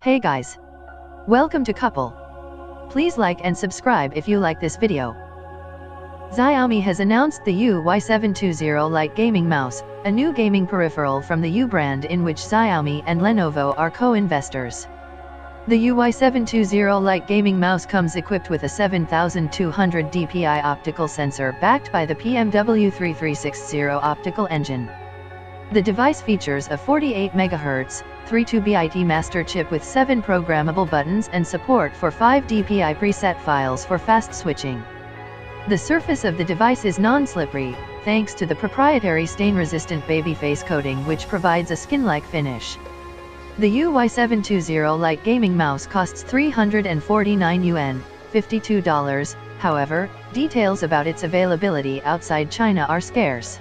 Hey guys! Welcome to Couple. Please like and subscribe if you like this video. Xiaomi has announced the UY720 Lite gaming mouse, a new gaming peripheral from the U brand in which Xiaomi and Lenovo are co-investors. The UY720 Lite gaming mouse comes equipped with a 7200 dpi optical sensor backed by the PMW3360 optical engine. The device features a 48 MHz, 32-bit master chip with 7 programmable buttons and support for 5 dpi preset files for fast switching. The surface of the device is non-slippery, thanks to the proprietary stain-resistant babyface coating which provides a skin-like finish. The UY720 Lite gaming mouse costs 349 yuan, $52, however, details about its availability outside China are scarce.